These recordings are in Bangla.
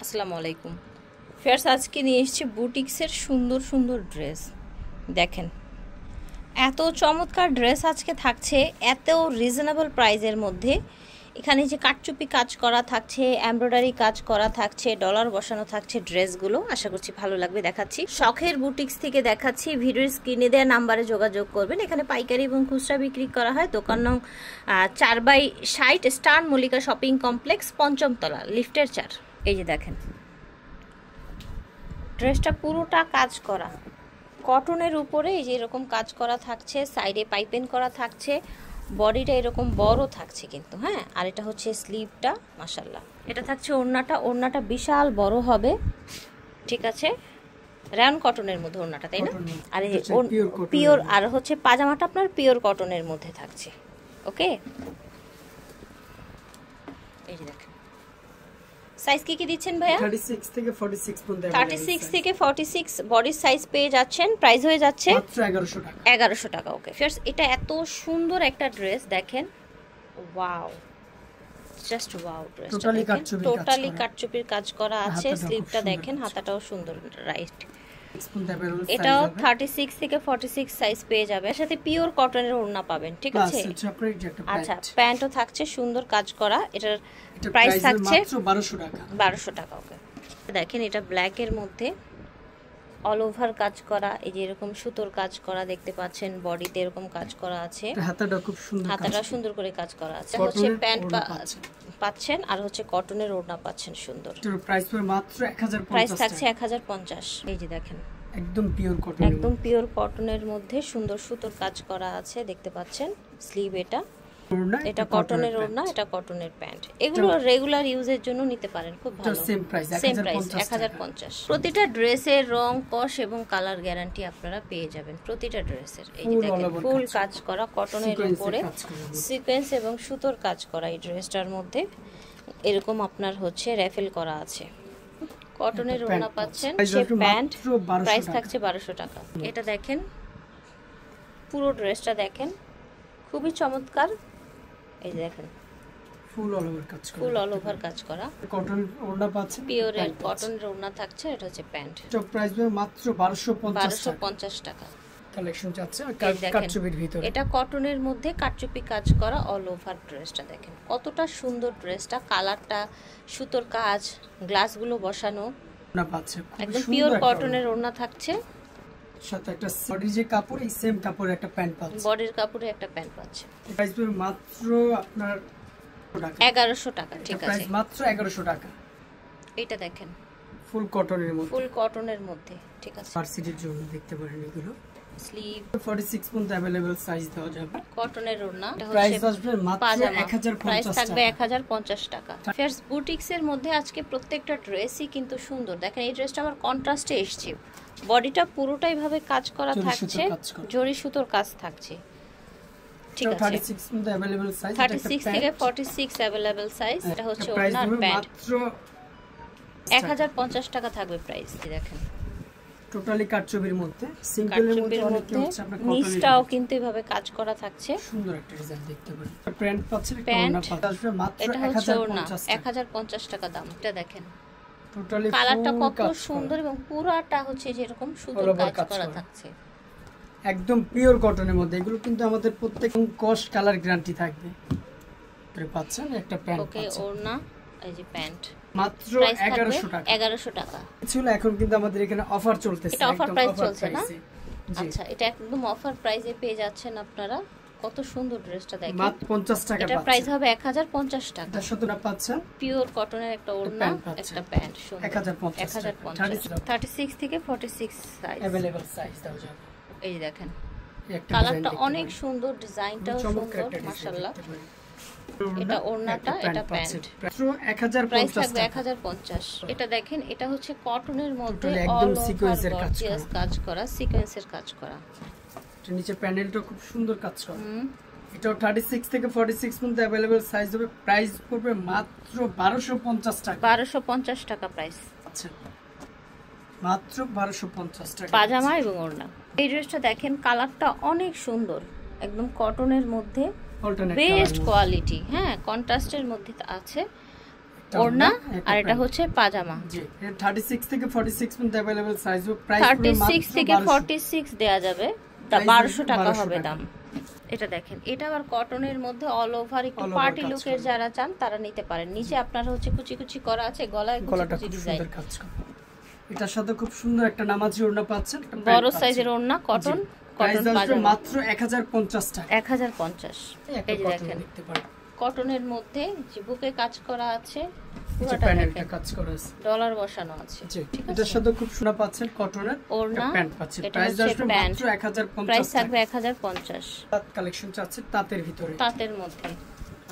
আসসালামু আলাইকুম ফেয়ার্স, আজকে নিয়ে এসেছি বুটিক্সের সুন্দর সুন্দর ড্রেস। দেখেন এত চমৎকার ড্রেস আজকে থাকছে এত রিজনেবল প্রাইসের মধ্যে। এখানে যে কাটচুপি কাজ করা থাকছে, এমব্রয়ডারি কাজ করা থাকছে, ডলার বসানো থাকছে ড্রেসগুলো। আশা করছি ভালো লাগবে। দেখাচ্ছি শখের বুটিক্স থেকে দেখাচ্ছি। ভিডিওর স্ক্রিনে দেওয়া নাম্বারে যোগাযোগ করবেন। এখানে পাইকারি এবং খুচরা বিক্রি করা হয়। দোকান নং 4/60 স্টার মল্লিকা শপিং কমপ্লেক্স, ৫ম তলা, লিফটের 4। এই যে দেখেন ড্রেসটা পুরোটা কাজ করা কটনের উপরে। এই যে এরকম কাজ করা থাকছে, সাইডে পাইপিং করা থাকছে, বডিটা এরকম বড় থাকছে কিন্তু, হ্যাঁ। আর এটা হচ্ছে স্লিভটা, মাশাআল্লাহ। এটা থাকছে ওড়নাটা বিশাল বড় হবে, ঠিক আছে। রায়ন কটনের মধ্যে ওড়নাটা, তাই না? আর এই পিওর, আর হচ্ছে পাজামাটা আপনার পিওর কটনের মধ্যে থাকছে। ওকে, এই যে দেখেন সাইজ কি দিচ্ছেন ভাইয়া? 36 থেকে 46 পর্যন্ত। 36 থেকে 46 বডির সাইজ পেয়ে যাচ্ছেন। প্রাইস হয়ে যাচ্ছে মাত্র 1100 টাকা। 1100 টাকা। ওকে ফ্রেন্ডস, এটা এত সুন্দর একটা ড্রেস দেখেন। Wow, just wow. Dress totally কাটচুপির কাজ করা আছে। স্লিভটা দেখেন, হাতাটাও সুন্দর, রাইট। এটাও 36 থেকে 46 সাইজ পেয়ে যাবে। এর সাথে পিওর কটনের ওড়না পাবেন, ঠিক আছে। আচ্ছা, প্যান্টও থাকছে সুন্দর কাজ করা। এটার প্রাইস থাকছে মাত্র 1200 টাকা। 1200 টাকা। ওকে, দেখেন এটা ব্ল্যাক এর মধ্যে অল ওভার কাজ করা। এই যে এরকম সুতোর কাজ করা দেখতে পাচ্ছেন, বডিতে এরকম কাজ করা আছে। হাতাটা খুব সুন্দর, হাতাটা সুন্দর করে কাজ করা আছে। হচ্ছে প্যান্ট পাচ্ছেন আর হচ্ছে কটনের ওড়না পাচ্ছেন সুন্দর। প্রাইস মাত্র 1050। প্রাইস থাকছে 1050। এই যে দেখেন একদম পিওর কটন, একদম পিওর কটনের মধ্যে সুন্দর সুতোর কাজ করা আছে দেখতে পাচ্ছেন। স্লিভ এটা কটনের ওড়না, এটা কটনের প্যান্ট। এগুলো রেগুলার ইউজের জন্য নিতে পারেন, খুব ভালো। Same price 1050। প্রতিটা ড্রেসের রং, কস এবং কালার গ্যারান্টি আপনারা পেয়ে যাবেন প্রতিটা ড্রেসের। এই যে দেখেন ফুল কাজ করা কটনের উপরে সিকোয়েন্স এবং সুতোর কাজ করা। এই ড্রেসটার মধ্যে এরকম আপনার হচ্ছে র্যাফেল করা আছে। কটনের ওড়না পাচ্ছেন, সে প্যান্ট। প্রাইস থাকছে 1200 টাকা। এটা দেখেন পুরো ড্রেসটা দেখেন, খুবই চমৎকার। এই দেখেন ফুল অল ওভার কাজ করা, ফুল অল ওভার কাজ করা কটন ওড়না পাচ্ছেন, পিওরের কটনের ওড়না থাকছে। এটা হচ্ছে প্যান্ট। তো প্রাইস মাত্র 1250 টাকা। কালেকশন যাচ্ছে কাটচুপির ভিতরে। এটা কটনের মধ্যে কাটচুপি কাজ করা অল ওভার ড্রেসটা দেখেন কতটা সুন্দর। ড্রেসটা কালারটা, সুতোর কাজ, গ্লাসগুলো বসানো না পাচ্ছে, একদম পিওর কটনের ওড়না থাকছে। সাথে একটা বডি যে কাপড়, এই সেম কাপড়ের একটা প্যান্ট পাচ্ছে, বডির কাপড়ে একটা প্যান্ট পাচ্ছে। প্রাইস মাত্র আপনার 1100 টাকা, ঠিক আছে। প্রাইস মাত্র 1100 টাকা। এটা দেখেন ফুল কটনের মধ্যে, ফুল কটনের মধ্যে, ঠিক আছে। ভার্সিটির জন্য দেখতে পারেন। এগুলো স্লিভ 46 পর্যন্ত अवेलेबल সাইজ দেওয়া যাবে। কটনের ওড়না। প্রাইস আসবে মাত্র 1050 প্রাইস থাকবে 1050 টাকা। ফেয়ার্স বুটিক্স এর মধ্যে আজকে প্রত্যেকটা ড্রেসই কিন্তু সুন্দর। দেখেন এই ড্রেসটা আবার কন্ট্রাস্টে এসেছে। বডিটা পুরোটাই ভাবে কাজ করা থাকছে, জরি সুতোর কাজ থাকছে, ঠিক আছে। 36 পর্যন্ত अवेलेबल সাইজ। 36 থেকে 46 अवेलेबल সাইজ। এটা হচ্ছে ওড়নার প্যান্ট। মাত্র 1050 টাকা থাকবে প্রাইস। দেখেন টোটালি কাটচুপির মধ্যে, সিম্পলের মধ্যে অনেক হচ্ছে আপনার কটনের। নিচটাও কিন্তু এভাবে কাজ করা থাকছে, সুন্দর একটা ডিজাইন দেখতে পারেন। প্যান্ট পাচ্ছেন, প্যান্ট আসবে মাত্র 1050 টাকা দাম। এটা দেখেন টোটালি কালারটা কত সুন্দর এবং পুরাটা হচ্ছে যেরকম সুন্দর কাজ করা থাকছে, একদম পিওর কটনের মধ্যে। এগুলো কিন্তু আমাদের প্রত্যেক কস কালার গ্যারান্টি থাকবে। পরে পাচ্ছেন একটা প্যান্ট। ওকে, ওড়না, এই যে প্যান্ট মাত্র 1100 টাকা। 1100 টাকা ছিল। এখন কিন্তু আমাদের এখানে অফার চলতেছে, এটা অফার প্রাইস চলছে না? আচ্ছা, এটা একদম অফার প্রাইসে পেয়ে যাচ্ছেন আপনারা। কত সুন্দর ড্রেসটা দেখেন, মাত্র 50 টাকা। এটা প্রাইস হবে 1050 টাকা। এটা সুতরা পাচ্ছেন, পিওর কটনের একটা ওড়না, একটা প্যান্ট, 1050। 36 থেকে 46 সাইজ अवेलेबल সাইজ দাও যাবে। এই যে দেখেন কালারটা অনেক সুন্দর, ডিজাইনটাও সুন্দর, মাশাআল্লাহ। এটা ওড়নাটা, এটা প্যান্ট। প্রাইস থাকবে 1050। এটা দেখেন এটা হচ্ছে কটনের মধ্যে একদম সিকোয়েন্সের কাজ করা, সিকোয়েন্সের কাজ করা। এটা নিচে প্যানেলটা খুব সুন্দর কাজ করা। এটাও 36 থেকে 46 পর্যন্ত अवेलेबल সাইজ হবে। প্রাইস পড়বে মাত্র 1250 টাকা। 1250 টাকা প্রাইস। আচ্ছা, মাত্র 1250 টাকা পাজামা এবং ওড়না। এই ড্রেসটা দেখেন কালারটা অনেক সুন্দর, একদম কটনের মধ্যে, বেস্ট কোয়ালিটি, হ্যাঁ, কন্ট্রাস্টের মধ্যে আছে। ওড়না আর এটা হচ্ছে পাজামা। জি, এটা 36 থেকে 46 পর্যন্ত अवेलेबल সাইজ হবে। প্রাইস 36 থেকে 46 দেয়া যাবে, 1200 টাকা হবে দাম। এটা দেখেন, এটা আবার কটনের মধ্যে অল ওভার একটু পার্টি লুকের যারা চান তারা নিতে পারেন। নিচে আপনার হচ্ছে কুচি কুচি করা আছে, গলায় কুচি ডিজাইন। এটার সাথে খুব সুন্দর একটা নামাজি ওড়না পাচ্ছেন, বড় সাইজের ওড়না, কটন পাজামা মাত্র 1050 টাকা। 1050। এই যে দেখেন কটনের মধ্যে যে বুকে কাজ করা আছে, পুরোটা প্যানেলটা কাজ করা আছে, ডলার বসানো আছে। ঠিক আছে, এটার সাথে খুব সুন্দর পাচ্ছেন কটনের ওড়না, প্যান্ট পাচ্ছেন। প্রাইস আসবে মাত্র 1050। প্রাইস থাকবে 1050। তাঁত কালেকশন চাচ্ছে তাঁতের ভিতরে, তাঁতের মধ্যে।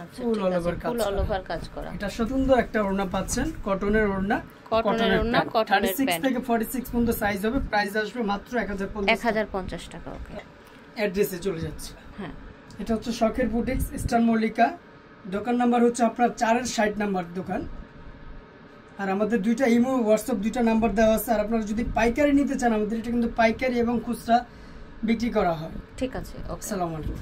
আচ্ছা, ফুল অল ওভার কাজ করা। এটা সুন্দর একটা ওড়না পাচ্ছেন, কটনের ওড়না, কটনের ওড়না, কটনের 36 থেকে 46 পর্যন্ত সাইজ হবে। প্রাইস আসবে মাত্র 1050 টাকা। ওকে, অ্যাড্রেসে চলে যাচ্ছে। হ্যাঁ, এটা হচ্ছে শখের বুটিক্স, ইস্টার্ন মল্লিকা। দোকান নাম্বার হচ্ছে আপনার 4-60 নাম্বার দোকান। আর আমাদের দুইটা ইমো হোয়াটসঅ্যাপ দুইটা নাম্বার দেওয়া আছে। আর আপনারা যদি পাইকারি নিতে চান, আমাদের এটা কিন্তু পাইকারি এবং খুচরা বিক্রি করা হয়। ঠিক আছে, ওকে, আসসালামু আলাইকুম।